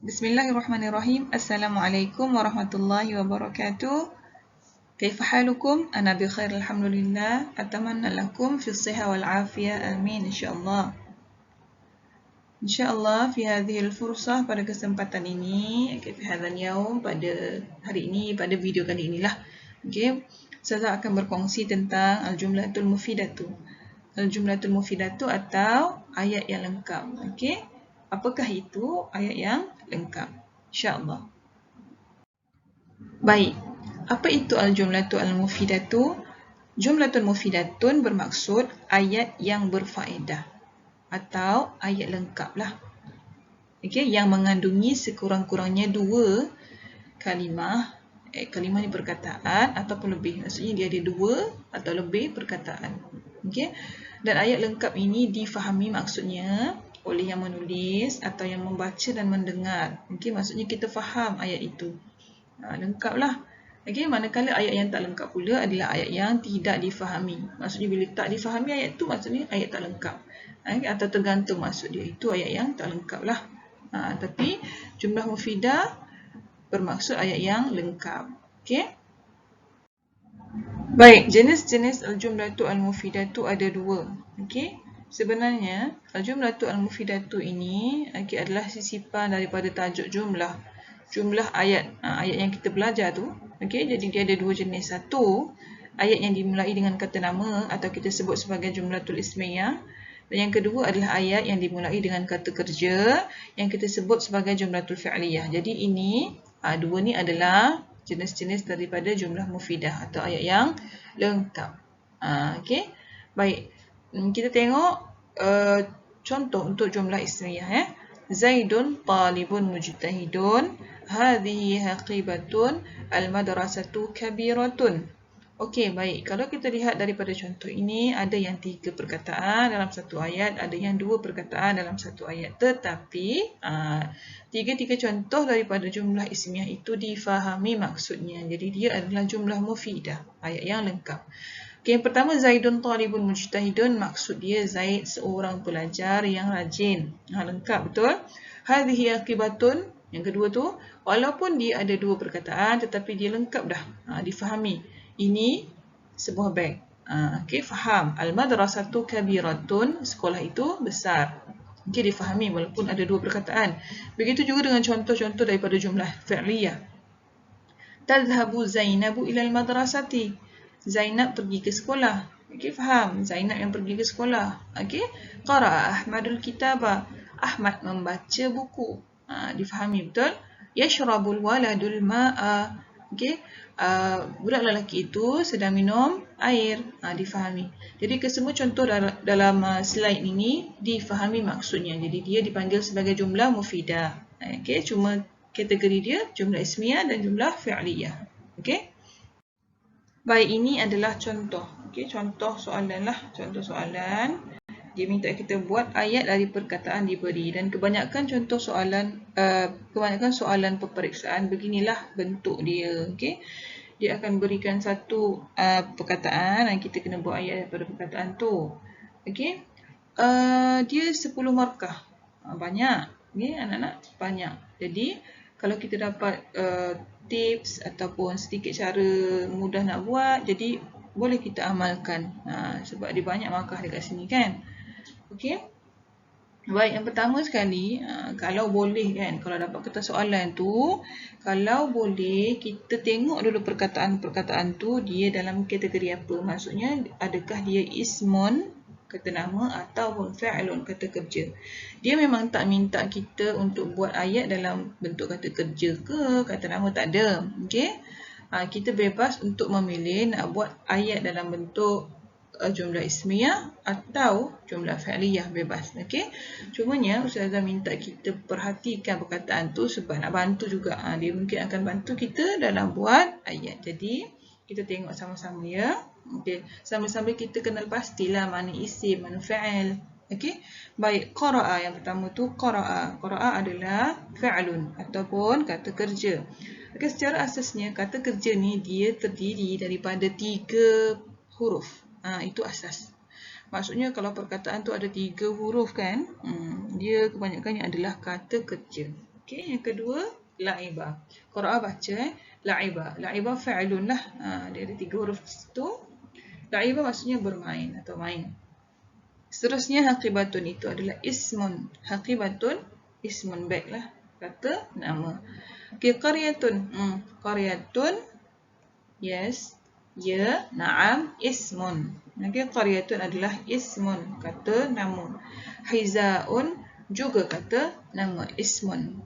Bismillahirrahmanirrahim. Assalamualaikum warahmatullahi wabarakatuh. Kaifa halukum? Ana bi khair alhamdulillah. Atamanna lakum fi as-sihha wal afiyah. Amin insyaallah. Insyaallah fi hadhihi al-fursah, pada kesempatan ini, fi hadzal yaum, pada hari ini, pada video kali inilah. Okey, saya akan berkongsi tentang al-jumlatul mufidatu. Al-jumlatul mufidatu atau ayat yang lengkap. Okey, apakah itu ayat yang lengkap? InsyaAllah. Baik, apa itu al-jumlatu al-mufidatu? Jumlatul mufidatun bermaksud ayat yang berfaedah atau ayat lengkap lah. Okay, yang mengandungi sekurang-kurangnya dua kalimah. Kalimah ni perkataan ataupun lebih. Maksudnya dia ada dua atau lebih perkataan. Okay? Dan ayat lengkap ini difahami maksudnya oleh yang menulis atau yang membaca dan mendengar. Okay? Maksudnya kita faham ayat itu. Lengkap lah. Okay? Manakala ayat yang tak lengkap pula adalah ayat yang tidak difahami. Maksudnya bila tak difahami ayat tu, maksudnya ayat tak lengkap. Atau tergantung maksud dia. Itu ayat yang tak lengkap lah. Tapi jumlah mufidah bermaksud ayat yang lengkap. Okay? Baik, jenis-jenis al-jumlatu al-mufidatu ada dua. Okay? Sebenarnya, al-jumlatu al-mufidatu ini adalah sisipan daripada tajuk jumlah. Jumlah ayat. Ayat yang kita belajar tu. Okay? Jadi dia ada dua jenis. Satu, ayat yang dimulai dengan kata nama atau kita sebut sebagai jumlatul ismiyah. Dan yang kedua adalah ayat yang dimulai dengan kata kerja yang kita sebut sebagai jumlatul fi'liyah. Jadi ini, dua ni adalah jenis-jenis daripada jumlah mufidah atau ayat yang lengkap. Okay? Baik, kita tengok contoh untuk jumlah ismiyah. Zaidun talibun mujtahidun, hadhihi haqibatun, al-madrasatu kabiratun. Okey, baik. Kalau kita lihat daripada contoh ini, ada yang 3 perkataan dalam satu ayat, ada yang 2 perkataan dalam satu ayat. Tetapi, 3 contoh daripada jumlah ismiyah itu difahami maksudnya. Jadi, dia adalah jumlah mufidah, ayat yang lengkap. Okey, yang pertama, Zaidun talibun mujtahidun, maksud dia Zaid seorang pelajar yang rajin. Lengkap, betul? Hadhihi akibatun, yang kedua tu, walaupun dia ada 2 perkataan, tetapi dia lengkap dah, difahami. Ini sebuah bank. Okay, faham. Al-madrasatu kabiratun, sekolah itu besar. Okay, difahami walaupun ada 2 perkataan. Begitu juga dengan contoh-contoh daripada jumlah fi'liyah. Tadhhabu Zainabu ilal madrasati. Zainab pergi ke sekolah. Okay, faham. Zainab yang pergi ke sekolah. Okay. Qara'a Ahmadul kitaba. Ahmad membaca buku. Difahami, betul? Yashrabul waladul ma'a. Okay. Budak lelaki itu sedang minum air. Difahami. Jadi kesemua contoh dalam slide ini difahami maksudnya. Jadi dia dipanggil sebagai jumlah mufidah. Okay. Cuma kategori dia jumlah ismiyah dan jumlah fi'liyah. Okay. Baik, ini adalah contoh. Okay. Contoh soalan lah. Contoh soalan. Dia minta kita buat ayat dari perkataan diberi, dan kebanyakan contoh soalan, kebanyakan soalan peperiksaan beginilah bentuk dia. Okay? Dia akan berikan satu perkataan dan kita kena buat ayat daripada perkataan tu. Okay? Dia 10 markah. Banyak. Okay? Anak-anak banyak. Jadi kalau kita dapat tips ataupun sedikit cara mudah nak buat, jadi boleh kita amalkan. Sebab dia banyak markah dekat sini kan. Okey. Baik, yang pertama sekali, kalau boleh kan, kalau dapat kertas soalan tu, kalau boleh kita tengok dulu perkataan-perkataan tu dia dalam kategori apa. Maksudnya adakah dia ismun, kata nama, ataupun fa'ilun, kata kerja. Dia memang tak minta kita untuk buat ayat dalam bentuk kata kerja ke, kata nama, tak ada. Okey. Kita bebas untuk memilih nak buat ayat dalam bentuk jumlah ismiyah atau jumlah fi'liyah, bebas. Okey. Cumanya Ustazah minta kita perhatikan perkataan tu sebab nak bantu juga. Dia mungkin akan bantu kita dalam buat ayat. Jadi kita tengok sama-sama ya. Okey. Sama-sama kita kenal pastilah mana isim, mana fa'il. Okey. Baik, qara'a yang pertama tu, qara'a. Qara'a adalah fi'lun ataupun kata kerja. Okey, secara asasnya kata kerja ni dia terdiri daripada 3 huruf. Itu asas. Maksudnya kalau perkataan tu ada 3 huruf kan, dia kebanyakannya adalah kata kerja. Okey, yang kedua la'iba. Qara'a baca la'iba. La'iba fa'ilun lah. Dia ada 3 huruf di situ. La'iba maksudnya bermain atau main. Seterusnya haqibatun itu adalah ismun. Haqibatun ismun, baik lah, kata nama. Okey, qaryatun. Qaryatun, yes, ya, na'am, ismun. Okey, qaryatun adalah ismun, kata nama. Hizaun juga kata nama, ismun.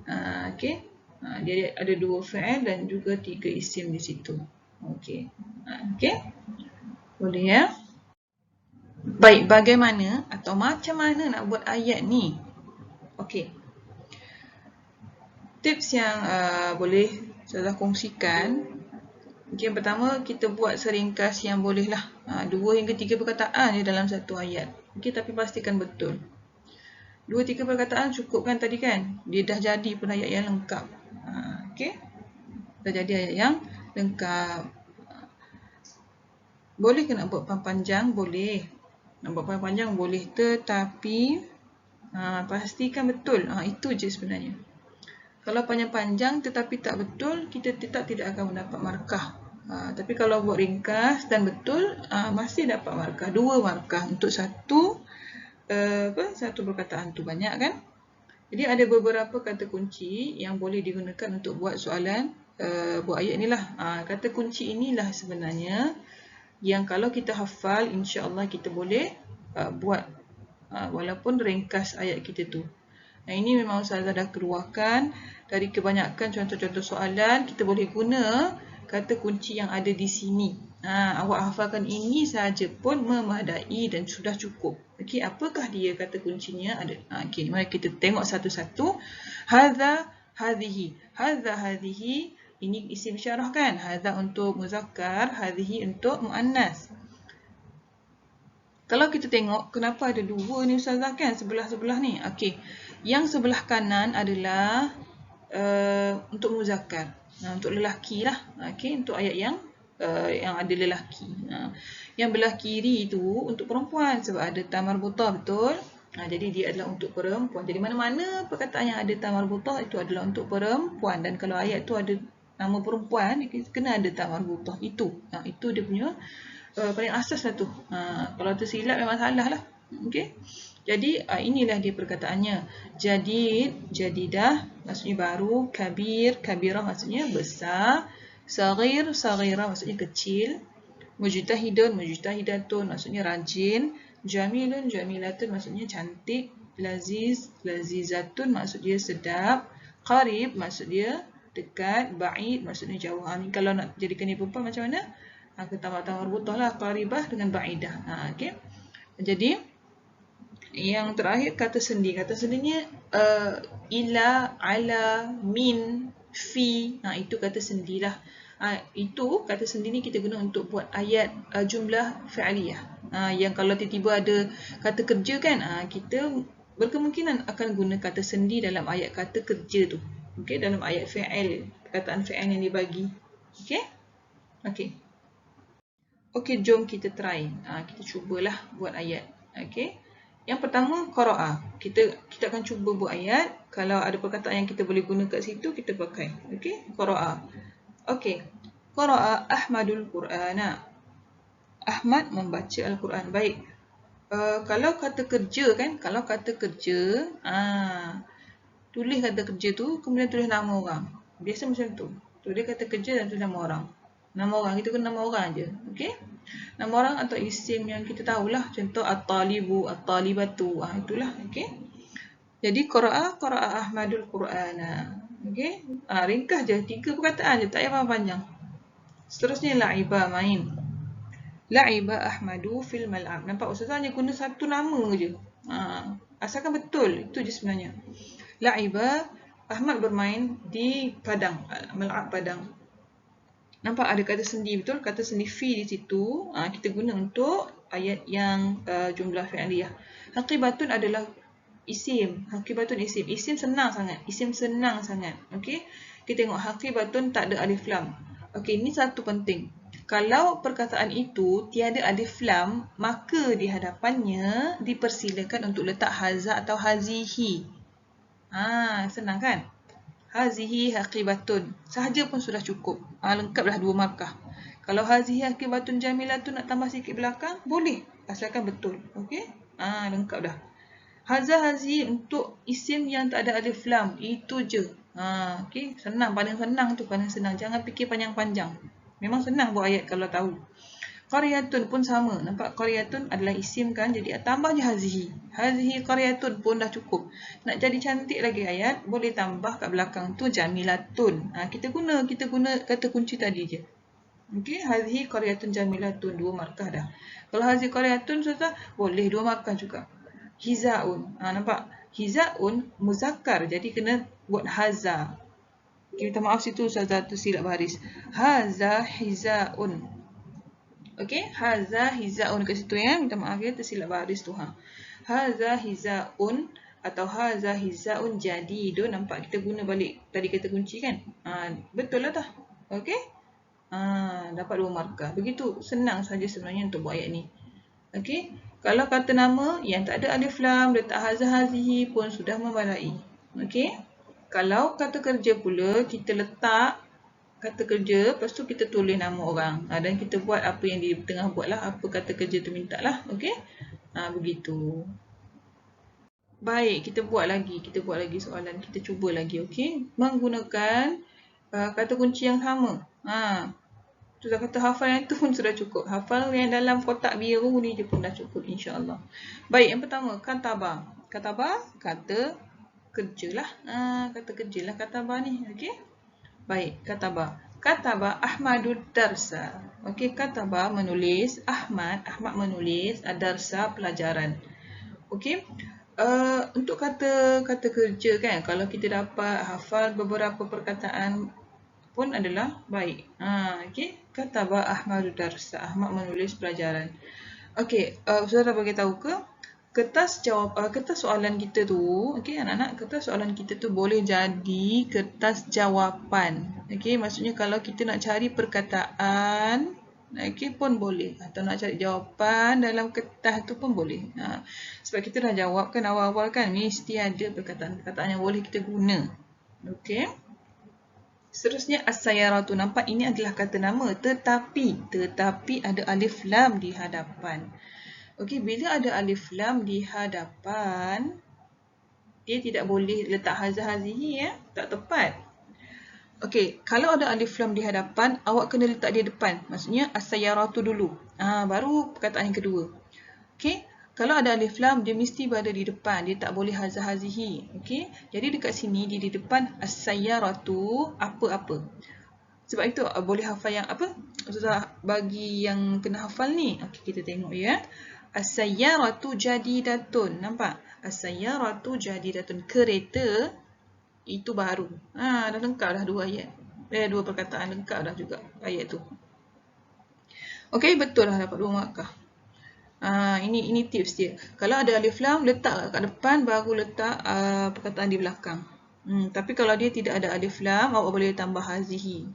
Okey. Dia ada 2 fi'il dan juga 3 isim di situ. Okey. Okey. Boleh ya? Baik, bagaimana atau macam mana nak buat ayat ni? Okey. Tips yang boleh saya kongsikan. Yang pertama, kita buat seringkas yang bolehlah. 2 hingga 3 perkataan je dalam satu ayat. Okey, tapi pastikan betul. 2-3 perkataan cukup kan tadi kan? Dia dah jadi pun ayat yang lengkap. Okey. Dah jadi ayat yang lengkap. Boleh ke nak buat panjang? Boleh. Nak buat panjang boleh, tetapi pastikan betul. Itu je sebenarnya. Kalau panjang-panjang tetapi tak betul, kita tetap tidak akan mendapat markah. Tapi kalau buat ringkas dan betul, masih dapat markah. 2 markah untuk satu perkataan tu, banyak kan? Jadi ada beberapa kata kunci yang boleh digunakan untuk buat soalan buat ayat ni lah. Kata kunci inilah sebenarnya yang kalau kita hafal, insya-Allah kita boleh buat walaupun ringkas ayat kita tu. Ini memang Ustazah dah keluarkan dari kebanyakan contoh-contoh soalan. Kita boleh guna kata kunci yang ada di sini. Awak hafalkan ini sahaja pun memadai dan sudah cukup. Okey, apakah dia kata kuncinya? Okey, mari kita tengok satu-satu. Hadza, hadhihi. Hadza, hadhihi. Ini isim isyarah kan? Hadza untuk muzakkar, hadhihi untuk muannas. Kalau kita tengok, kenapa ada 2 ni Ustazah kan? Sebelah-sebelah ni. Okey. Yang sebelah kanan adalah untuk muzakkar. Untuk lelaki lah. Okey, untuk ayat yang ada lelaki. Yang belah kiri itu untuk perempuan sebab ada ta marbutah, betul? Jadi dia adalah untuk perempuan. Jadi mana-mana perkataan yang ada ta marbutah itu adalah untuk perempuan. Dan kalau ayat tu ada nama perempuan, kena ada ta marbutah. Itu dia punya paling asas lah tu. Kalau tersilap memang salah lah. Okey. Jadi inilah dia perkataannya. Jadid, jadidah maksudnya baru, kabir, kabirah maksudnya besar, saghir, saghirah maksudnya kecil, mujtahidun, mujtahidatun maksudnya rajin, jamilun, jamilatun maksudnya cantik, laziz, lazizatun maksudnya sedap, qarib maksudnya dekat, ba'id maksudnya jauh. Kalau nak jadikan dia perempuan macam mana? Tambah-tambah rubutah lah, qaribah dengan ba'idah. Okey. Jadi yang terakhir kata sendi. Kata sendinya ila, ala, min, fi. Itu kata sendilah. Itu kata sendi ni kita guna untuk buat ayat jumlah fi'aliyah. Yang kalau tiba-tiba ada kata kerja kan, kita berkemungkinan akan guna kata sendi dalam ayat kata kerja tu. Okey, dalam ayat fi'il, perkataan fi'il yang dibagi. Okey? Okey. Okey, jom kita try. Kita cubalah buat ayat. Okey. Yang pertama, qara'a. Kita akan cuba buat ayat. Kalau ada perkataan yang kita boleh guna kat situ, kita pakai. Okey, qara'a. Okey. Qara'a Ahmadul Qur'ana. Ahmad membaca Al-Quran. Baik. Kalau kata kerja kan, kalau kata kerja, tulis kata kerja tu, kemudian tulis nama orang. Biasa macam tu. Tulis kata kerja dan tulis nama orang. Nama orang, kita guna nama orang je. Okey? Nama orang atau isim yang kita tahulah. Contoh at-talibu, at-talibatu. Itulah. Okey? Jadi qara'a Ahmadul Qur'ana. Okey? Ringkas je. 3 perkataan je. Tak payah panjang. Seterusnya la'iba, main. La'iba Ahmadu fil mal'ab. Nampak Ustazah hanya guna satu nama je. Asalkan betul. Itu je sebenarnya. La'iba, Ahmad bermain di padang. Mal'ab, padang. Nampak ada kata sendi, betul? Kata sendi fi di situ. Kita guna untuk ayat yang jumlah fi'aliyah. Haqibatun adalah isim. Haqibatun isim. Isim senang sangat. Isim senang sangat. Okey? Kita tengok haqibatun tak ada alif lam. Okey, ini satu penting. Kalau perkataan itu tiada alif lam, maka di hadapannya dipersilakan untuk letak haza atau hazihi. Senang kan? Hazihi haqibatun. Sahaja pun sudah cukup. Lengkaplah 2 markah. Kalau hazihi haqibatun jamilatun nak tambah sikit belakang, boleh. Asalkan betul. Okey? Lengkap dah. Haza hazihi untuk isim yang tak ada alif lam. Itu je. Okey? Senang. Paling senang tu. Paling senang. Jangan fikir panjang-panjang. Memang senang buat ayat kalau tahu. Qaryatun pun sama. Nampak qaryatun adalah isim kan. Jadi tambah je hazihi. Hazihi qaryatun pun dah cukup. Nak jadi cantik lagi ayat, boleh tambah kat belakang tu jamilatun. Kita guna kata kunci tadi je. Okey, hazihi qaryatun jamilatun, 2 markah dah. Kalau hazihi qaryatun susah, boleh 2 markah juga. Hizaun. Nampak? Hizaun muzakkar. Jadi kena buat haza. Okay, minta maaf situ Ustazah tersilap baris. Haza hizaun. Okey, haza hizaun kat situ ya. Minta maaf ya tersilap baris tu Haza hizaun atau haza hizaun jadidun. Nampak kita guna balik tadi kata kunci kan? Betul lah tah. Okey? Dapat 2 markah. Begitu senang saja sebenarnya untuk buat ayat ni. Okey? Kalau kata nama yang tak ada alif lam, letak haza hazihi pun sudah memadai. Okey? Kalau kata kerja pula, kita letak kata kerja, lepas tu kita tulis nama orang. Dan kita buat apa yang di tengah buat lah, apa kata kerja tu minta lah. Okey? Begitu. Baik, kita buat lagi soalan. Kita cuba lagi, okey? Menggunakan kata kunci yang sama. Sudah kata hafal yang tu pun sudah cukup. Hafal yang dalam kotak biru ni je pun dah cukup, insya-Allah. Baik, yang pertama, kataba. Kataba, kata kerja lah. Kata kerja lah kataba ni, okey? Baik, kataba. Kataba Ahmadud darsa. Okey, kataba menulis, Ahmad menulis darsa pelajaran. Okey. Untuk kata kerja kan, kalau kita dapat hafal beberapa perkataan pun adalah baik. Okey, kataba Ahmadud darsa. Ahmad menulis pelajaran. Okey, saudara bagi tahu ke kertas soalan kita tu, okey anak-anak, kertas soalan kita tu boleh jadi kertas jawapan. Okey, maksudnya kalau kita nak cari perkataan, okey pun boleh, atau nak cari jawapan dalam kertas tu pun boleh. Sebab kita dah jawab kan awal-awal kan, mesti ada perkataan-perkataan yang boleh kita guna. Okey. Seterusnya as-sayyaratu. Nampak ini adalah kata nama, tetapi ada alif lam di hadapan. Okey, bila ada alif lam di hadapan, dia tidak boleh letak haza hazihi ya, tak tepat. Okey, kalau ada alif lam di hadapan, awak kena letak di depan. Maksudnya as-sayyaratu dulu. Baru perkataan yang kedua. Okey, kalau ada alif lam, dia mesti berada di depan. Dia tak boleh haza hazihi. Okey, jadi dekat sini dia di depan as-sayyaratu apa-apa. Sebab itu boleh hafal yang apa? Ustazah bagi yang kena hafal ni. Okey, kita tengok ya. As-sayyaratu jadidatun. Nampak? As-sayyaratu jadidatun. Kereta itu baru. Dah lengkap dah 2 ayat. 2 perkataan lengkap dah juga ayat tu. Okey, betul lah dapat 2 markah. Ini tips dia. Kalau ada alif lam, letak kat depan, baru letak perkataan di belakang. Tapi kalau dia tidak ada alif lam, awak boleh tambah hazihi.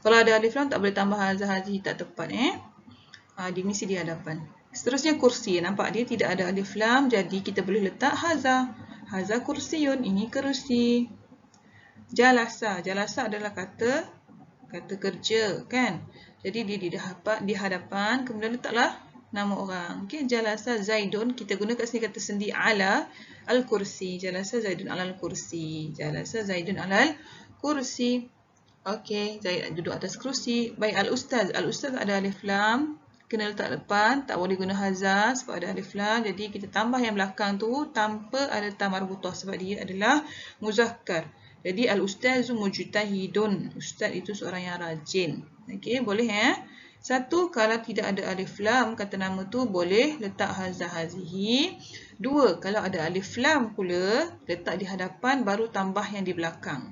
Kalau ada alif lam, tak boleh tambah hazihi, tak tepat dia mesti di hadapan. Seterusnya kursi. Nampak dia tidak ada alif lam, jadi kita boleh letak haza. Haza kursiyun. Ini kerusi. Jalasa. Jalasa adalah kata kerja kan. Jadi dia di hadapan, kemudian letaklah nama orang. Okey, jalasa Zaidun. Kita guna kat sini kata sendi ala al-kursi. Jalasa Zaidun ala al-kursi. Jalasa Zaidun ala al-kursi. Okey, Zaid duduk atas kerusi. Baik, al-ustaz. Al-ustaz ada alif lam. Kena letak depan, tak boleh guna haza sebab ada alif lam. Jadi kita tambah yang belakang tu tanpa ada ta marbutah sebab dia adalah muzakkar. Jadi al-ustazu mujtahidun. Ustaz itu seorang yang rajin. Okey, boleh Satu, kalau tidak ada alif lam kata nama tu boleh letak haza hazihi. 2, kalau ada alif lam pula letak di hadapan baru tambah yang di belakang.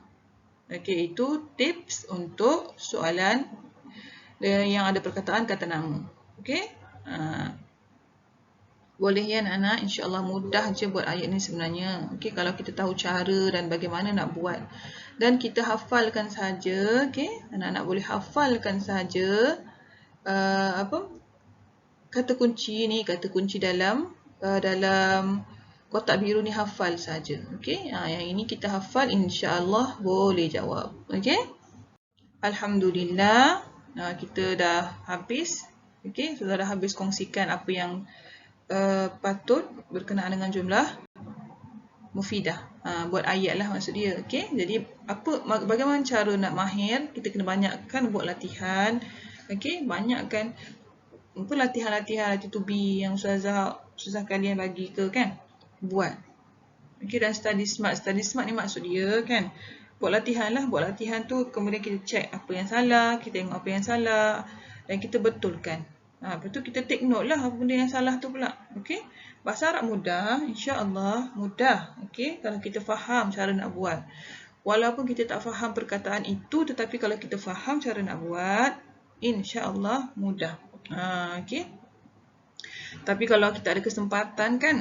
Okey, itu tips untuk soalan yang ada perkataan kata nama. Okey. Boleh ya anak-anak, insya-Allah mudah je buat ayat ni sebenarnya. Okey, kalau kita tahu cara dan bagaimana nak buat. Dan kita hafalkan saja, okey? Anak-anak boleh hafalkan saja kata kunci ni, kata kunci dalam kotak biru ni hafal saja. Okey, yang ini kita hafal, insya-Allah boleh jawab. Okey. Alhamdulillah, kita dah habis. Okey, sudah dah habis kongsikan apa yang patut berkenaan dengan jumlah mufidah. Buat ayat lah maksud dia. Okey, jadi bagaimana cara nak mahir? Kita kena banyakkan buat latihan. Okey, banyakkan latihan-latihan to be yang susah kalian bagi ke kan? Buat. Okey, dan study smart. Study smart ni maksud dia kan, buat latihan lah. Buat latihan tu kemudian kita check apa yang salah, kita tengok apa yang salah dan kita betulkan. Lepas tu kita take note lah apa benda yang salah tu pula. Okey, bahasa Arab mudah, insya-Allah mudah. Okey, kalau kita faham cara nak buat. Walaupun kita tak faham perkataan itu, tetapi kalau kita faham cara nak buat, insya-Allah mudah. Okey. Tapi kalau kita ada kesempatan kan,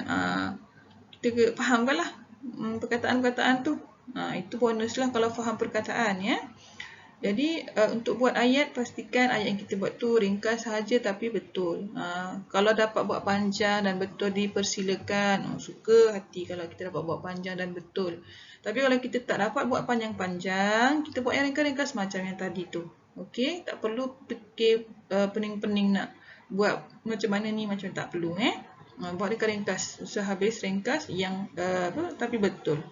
kita fahamkanlah perkataan-perkataan tu. Itu bonus lah kalau faham perkataan ya. Jadi untuk buat ayat, pastikan ayat yang kita buat tu ringkas sahaja tapi betul. Kalau dapat buat panjang dan betul, dipersilakan. Suka hati kalau kita dapat buat panjang dan betul. Tapi kalau kita tak dapat buat panjang-panjang, kita buat yang ringkas-ringkas macam yang tadi tu. Okey, tak perlu fikir pening-pening nak buat macam mana ni, macam tak perlu buat ringkas, usah habis ringkas yang tapi betul.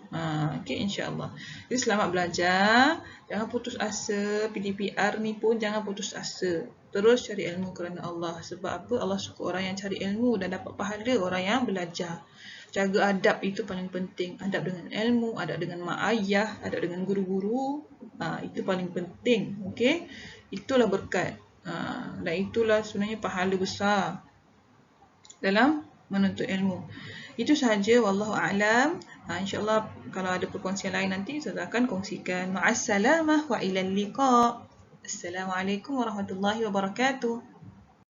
Okey, insya-Allah. Jadi selamat belajar. Jangan putus asa. PDPR ni pun jangan putus asa. Terus cari ilmu kerana Allah. Sebab apa? Allah suka orang yang cari ilmu dan dapat pahala orang yang belajar. Jaga adab, itu paling penting. Adab dengan ilmu, adab dengan mak ayah, adab dengan guru-guru. Itu paling penting. Okey? Itulah berkat. Dan itulah sebenarnya pahala besar dalam menuntut ilmu. Itu sahaja, wallahu a'lam. InsyaAllah kalau ada perkongsian lain nanti saya akan kongsikan. Ma'assalamah wa ilal liqa. Assalamualaikum warahmatullahi wabarakatuh.